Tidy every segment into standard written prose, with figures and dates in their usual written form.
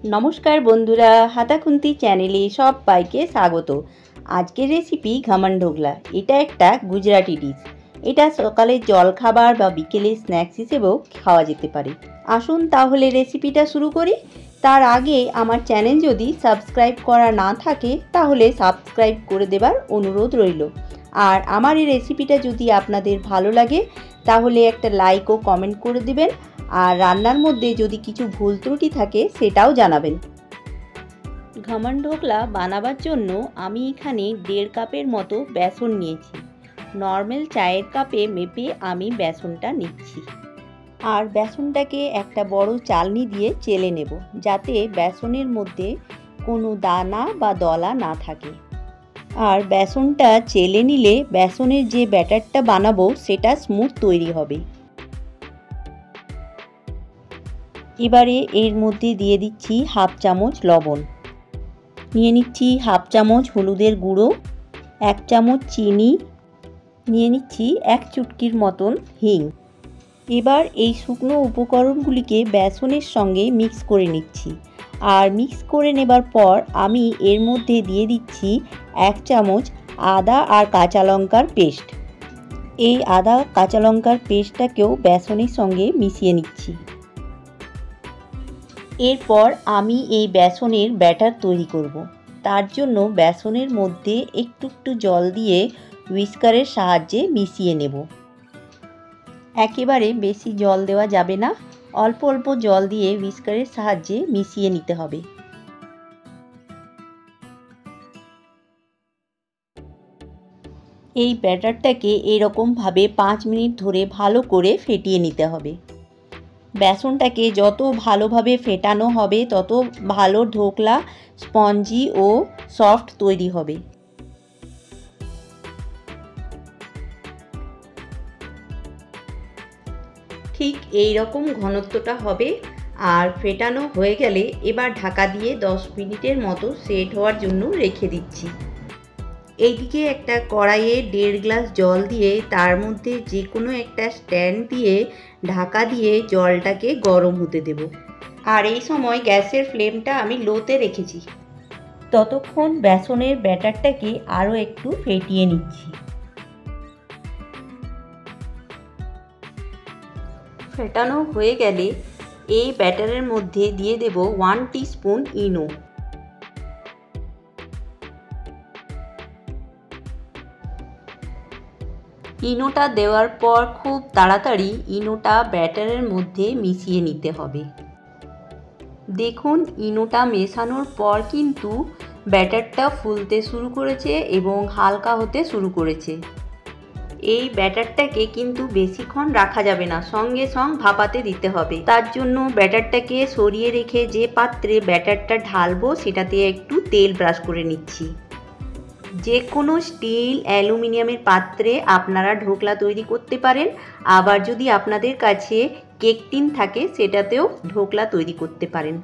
নমস্কার বন্ধুরা, হাতাখুন্তি চ্যানেলে সবাইকে স্বাগত। আজকের রেসিপি ঘামান ঢোকলা। এটা একটা গুজরাটি ডিশ। এটা সকালে জলখাবার বা বিকেলে স্ন্যাক্স হিসেবেও খাওয়া যেতে পারে। আসুন তাহলে রেসিপিটা শুরু করি। তার আগে আমার চ্যানেল যদি সাবস্ক্রাইব করা না থাকে তাহলে সাবস্ক্রাইব করে দেবার অনুরোধ রইল। আর আমার এই রেসিপিটা যদি আপনাদের ভালো লাগে তাহলে একটা লাইক ও কমেন্ট করে দেবেন। আর রান্নার মধ্যে যদি কিছু ভুল ত্রুটি থাকে সেটাও জানাবেন। ঘামান ঢোকলা বানাবার জন্য আমি এখানে 1.5 কাপের মতো বেসন নিয়েছি। নর্মাল চায়ের কাপে মেপে আমি বেসনটা নিচ্ছি। আর বেসনটাকে একটা বড় চালনি দিয়ে চেলে নেব, যাতে বেসনের মধ্যে কোনো দানা বা দলা না থাকে। আর বেসনটা চেলে নিলে বেসনের যে ব্যাটারটা বানাবো সেটা স্মুথ তৈরি হবে। এবারে এর মধ্যে দিয়ে দিচ্ছি 1/2 চামচ লবণ, নিয়ে নিচ্ছি 1/2 চামচ হলুদের গুঁড়ো, 1 চামচ চিনি, নিয়ে নিচ্ছি 1 চুটকির মতন হিং। এবার এই শুকনো উপকরণগুলিকে বেসনের সঙ্গে মিক্স করে নিচ্ছি। আর মিক্স করে নেবার পর আমি এর মধ্যে দিয়ে দিচ্ছি 1 চামচ আদা আর কাঁচা লঙ্কার পেস্ট। এই আদা কাঁচা লঙ্কার পেস্টটাকেও বেসনের সঙ্গে মিশিয়ে নিচ্ছি। এরপর আমি এই বেসনের ব্যাটার তৈরি করব। তার জন্য বেসনের মধ্যে একটু জল দিয়ে হুইস্কারের সাহায্যে মিশিয়ে নেব। একেবারে বেশি জল দেওয়া যাবে না, অল্প অল্প জল দিয়ে হুইস্কারের সাহায্যে মিশিয়ে নিতে হবে। এই ব্যাটারটাকে এরকমভাবে 5 মিনিট ধরে ভালো করে ফেটিয়ে নিতে হবে। বেসনটাকে যত ভালোভাবে ফেটানো হবে তত ভালো ঢোকলা স্পঞ্জি ও সফট তৈরি হবে। ঠিক এই রকম ঘনত্বটা হবে। আর ফেটানো হয়ে গেলে এবার ঢাকা দিয়ে 10 মিনিটের মতো সেট হওয়ার জন্য রেখে দিচ্ছি। এইদিকে একটা কড়াইয়ে 1.5 গ্লাস জল দিয়ে তার মধ্যে যে কোনো একটা স্ট্যান্ড দিয়ে ঢাকা দিয়ে জলটাকে গরম হতে দেব। আর এই সময় গ্যাসের ফ্লেমটা আমি লোতে রেখেছি। ততক্ষণ বেসনের ব্যাটারটাকে আরও একটু ফেটিয়ে নিচ্ছি। ফেটানো হয়ে গেলে এই ব্যাটারের মধ্যে দিয়ে দেব 1 টিস্পুন ইনো। ইনোটা দেওয়ার পর খুব তাড়াতাড়ি ইনোটা ব্যাটারের মধ্যে মিশিয়ে নিতে হবে। দেখুন ইনোটা মেশানোর পর কিন্তু ব্যাটারটা ফুলতে শুরু করেছে এবং হালকা হতে শুরু করেছে। এই ব্যাটারটাকে কিন্তু বেশিক্ষণ রাখা যাবে না, সঙ্গে সঙ্গে ভাপাতে দিতে হবে। তার জন্য ব্যাটারটাকে সরিয়ে রেখে যে পাত্রে ব্যাটারটা ঢালবো সেটাতে একটু তেল ব্রাশ করে নিচ্ছি। যে কোনো স্টিল অ্যালুমিনিয়ামের পাত্রে আপনারা ঢোকলা তৈরি করতে পারেন। আবার যদি আপনাদের কাছে কেক টিন থাকে সেটাতেও ঢোকলা তৈরি করতে পারেন।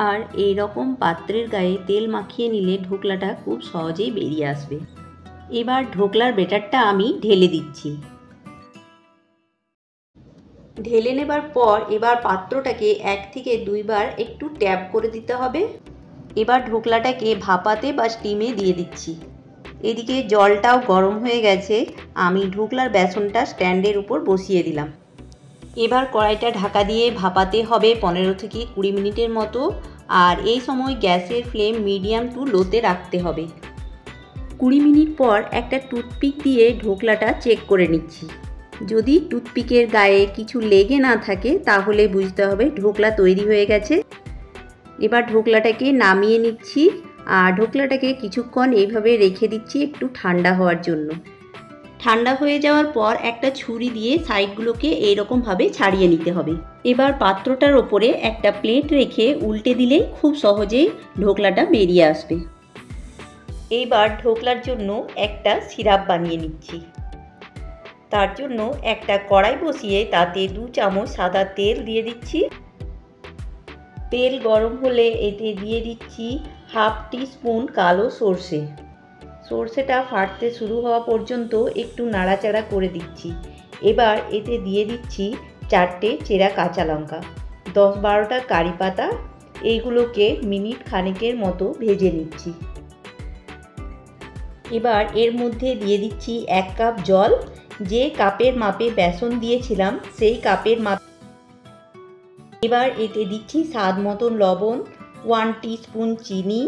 আর এই রকম পাত্রের গায়ে তেল মাখিয়ে নিলে ঢোকলাটা খুব সহজেই বেরিয়ে আসবে। এবার ঢোকলার ব্যাটারটা আমি ঢেলে দিচ্ছি। ঢেলে নেবার পর এবার পাত্রটাকে 1 থেকে 2 বার একটু ট্যাপ করে দিতে হবে। এবার ঢোকলাটাকে ভাপাতে বা স্টিমে দিয়ে দিচ্ছি। এদিকে জলটাও গরম হয়ে গেছে। আমি ঢোকলার বেসনটা স্ট্যান্ডের উপর বসিয়ে দিলাম। এবার কড়াইটা ঢাকা দিয়ে ভাপাতে হবে 15 থেকে 20 মিনিটের মতো। আর এই সময় গ্যাসের ফ্লেম মিডিয়াম টু লোতে রাখতে হবে। 20 মিনিট পর একটা টুথপিক দিয়ে ঢোকলাটা চেক করে নিচ্ছি। যদি টুথপিকের গায়ে কিছু লেগে না থাকে তাহলে বুঝতে হবে ঢোকলা তৈরি হয়ে গেছে। এবার ঢোকলাটাকে নামিয়ে নিচ্ছি। আর ঢোকলাটাকে কিছুক্ষণ এইভাবে রেখে দিচ্ছি একটু ঠান্ডা হওয়ার জন্য। ঠান্ডা হয়ে যাওয়ার পর একটা ছুরি দিয়ে সাইডগুলোকে এইরকমভাবে ছাড়িয়ে নিতে হবে। এবার পাত্রটার ওপরে একটা প্লেট রেখে উল্টে দিলেই খুব সহজেই ঢোকলাটা বেরিয়ে আসবে। এইবার ঢোকলার জন্য একটা সিরাপ বানিয়ে নিচ্ছি। তার জন্য একটা কড়াই বসিয়ে তাতে 2 চামচ সাদা তেল দিয়ে দিচ্ছি। তেল গরম হলে এতে দিয়ে দিচ্ছি 1/2 টিস্পুন কালো সর্ষে। সর্ষেটা ফাটতে শুরু হওয়া পর্যন্ত একটু নাড়াচাড়া করে দিচ্ছি। এবার এতে দিয়ে দিচ্ছি 4টে চেরা কাঁচা লঙ্কা, 10-12টা কারি পাতা এইগুলোকে মিনিট খানেকের মতো ভেজে নিচ্ছি। এবার এর মধ্যে দিয়ে দিচ্ছি 1 কাপ জল। যে কাপের মাপে বেসন দিয়েছিলাম সেই কাপের মাপ। এবার এতে দিচ্ছি স্বাদ মতন লবণ, 1 টিস্পুন চিনি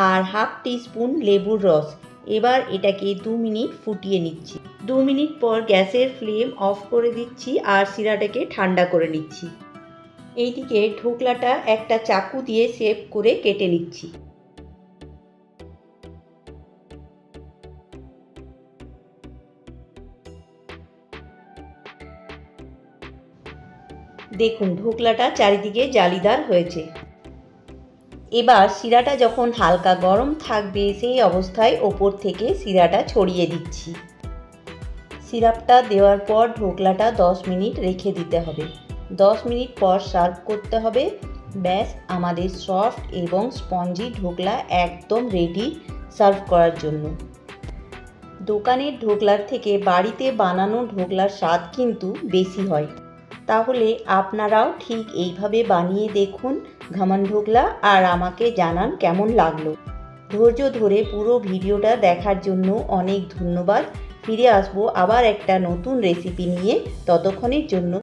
আর 1/2 টিস্পুন লেবুর রস। এবার এটাকে 2 মিনিট ফুটিয়ে নিচ্ছি। 2 মিনিট পর গ্যাসের ফ্লেম অফ করে দিচ্ছি আর শিরাটাকে ঠান্ডা করে নিচ্ছি। এইদিকে ঢোকলাটা একটা চাকু দিয়ে শেপ করে কেটে নিচ্ছি। দেখুন ঢোকলাটা চারিদিকে জালিদার হয়েছে। এবার শিরাটা যখন হালকা গরম থাকবে সেই অবস্থায় ওপর থেকে শিরাটা ছড়িয়ে দিচ্ছি। সিরাপটা দেওয়ার পর ঢোকলাটা 10 মিনিট রেখে দিতে হবে। 10 মিনিট পর সার্ভ করতে হবে। ব্যাস, আমাদের সফট এবং স্পঞ্জি ঢোকলা একদম রেডি সার্ভ করার জন্য। দোকানের ঢোকলার থেকে বাড়িতে বানানো ঢোকলার স্বাদ কিন্তু বেশি হয়। তাহলে আপনারাও ঠিক এইভাবে বানিয়ে দেখুন ঘামান ঢোকলা আর আমাকে জানান কেমন লাগলো। ধৈর্য ধরে পুরো ভিডিওটা দেখার জন্য অনেক ধন্যবাদ। ফিরে আসবো আবার একটা নতুন রেসিপি নিয়ে। ততক্ষণের জন্য